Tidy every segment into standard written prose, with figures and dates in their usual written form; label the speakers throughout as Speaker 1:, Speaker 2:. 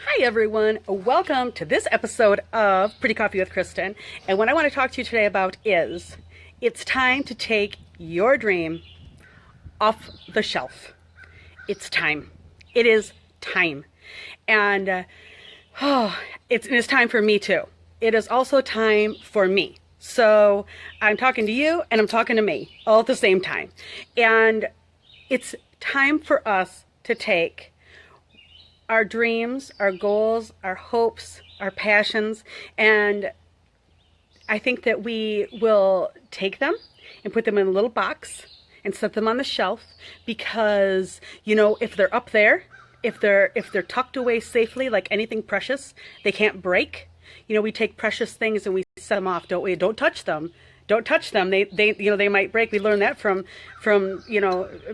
Speaker 1: Hi everyone, welcome to this episode of Pretty Coffee with Kristen. And what I want to talk to you today about is it's time to take your dream off the shelf. It's time. It is time. And it's time for me too. It is also time for me. So I'm talking to you and I'm talking to me all at the same time. And it's time for us to take our dreams, our goals, our hopes, our passions, and I think that we will take them and put them in a little box and set them on the shelf because, if they're up there, if they're tucked away safely like anything precious, they can't break. We take precious things and we set them off, don't we? Don't touch them. Don't touch them. They might break. We learned that from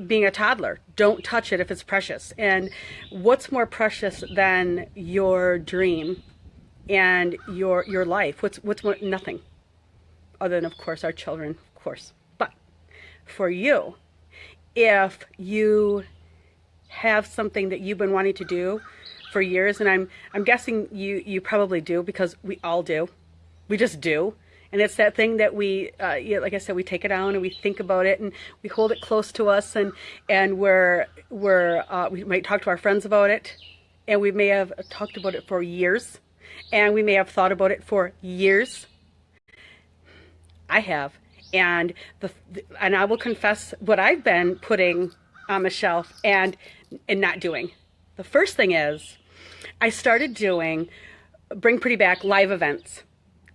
Speaker 1: being a toddler. Don't touch it if it's precious. And what's more precious than your dream and your life? What's more? Nothing. Other than, of course, our children, of course. But for you, if you have something that you've been wanting to do for years, and I'm guessing you probably do because we all do. We just do. And it's that thing that we, like I said, we take it down and we think about it and we hold it close to us and we might talk to our friends about it, and we may have talked about it for years, and we may have thought about it for years. I have, and I will confess what I've been putting on the shelf and not doing. The first thing is I started doing Bring Pretty back live events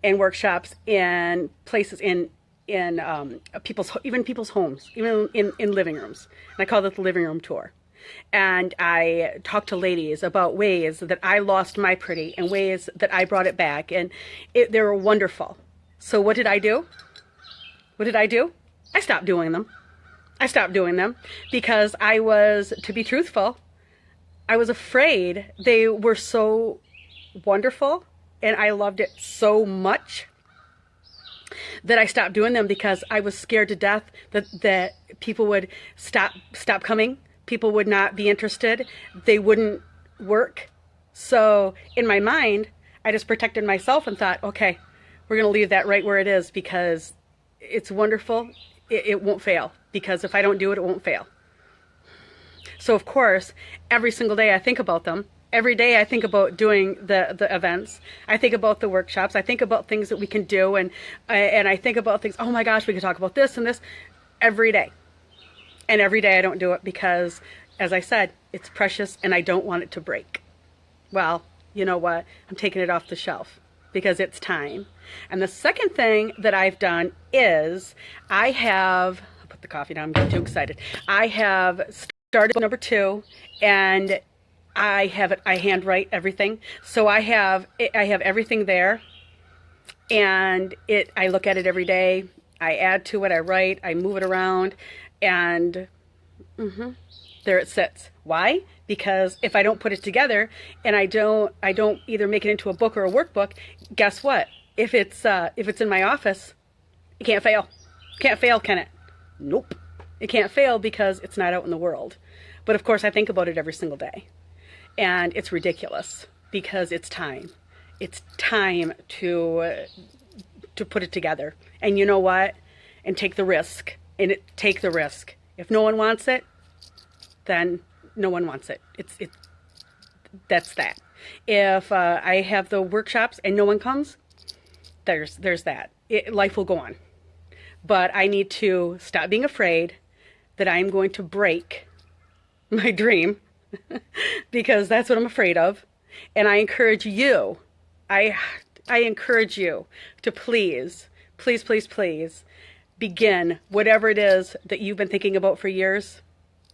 Speaker 1: and workshops in places in people's homes, even in living rooms. And I call it the living room tour. And I talked to ladies about ways that I lost my pretty and ways that I brought it back, and they were wonderful. So what did I do? I stopped doing them. Because to be truthful, I was afraid. They were so wonderful and I loved it so much that I stopped doing them because I was scared to death that people would stop coming. People would not be interested. They wouldn't work. So in my mind, I just protected myself and thought, okay, we're going to leave that right where it is because it's wonderful. It won't fail, because if I don't do it, it won't fail. So of course, every single day I think about them. Every day I think about doing the events. I think about the workshops. I think about things that we can do, and I think about things, oh my gosh, we could talk about this and this every day. And every day I don't do it because, as I said, it's precious and I don't want it to break. Well, you know what? I'm taking it off the shelf because it's time. And the second thing that I've done is I'll put the coffee down, I'm getting too excited. I have started number 2, and I handwrite everything. So I have everything there, and I look at it every day. I add to it, I write, I move it around, and there it sits. Why? Because if I don't put it together and I don't either make it into a book or a workbook, guess what? If it's in my office, it can't fail. Can't fail, can it? Nope. It can't fail because it's not out in the world. But of course I think about it every single day. And it's ridiculous because it's time. It's time to put it together. And you know what? And take the risk. Take the risk. If no one wants it, then no one wants it. That's that. If I have the workshops and no one comes, there's that. Life will go on. But I need to stop being afraid that I'm going to break my dream because that's what I'm afraid of. And I encourage you, I encourage you to please begin whatever it is that you've been thinking about for years.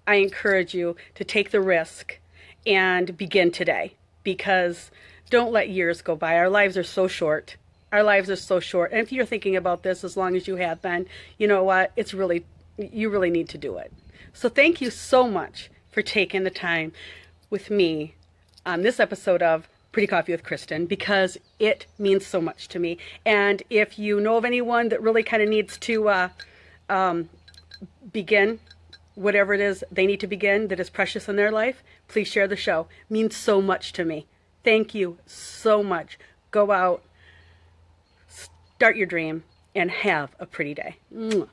Speaker 1: I encourage you to take the risk and begin today, because don't let years go by. Our lives are so short. And if you're thinking about this as long as you have been, you know what? You really need to do it. So thank you so much for taking the time with me on this episode of Pretty Coffee with Kristen, because it means so much to me. And if you know of anyone that really kind of needs to begin whatever it is they need to begin that is precious in their life, please share the show. It means so much to me. Thank you so much. Go out, start your dream, and have a pretty day. Mwah.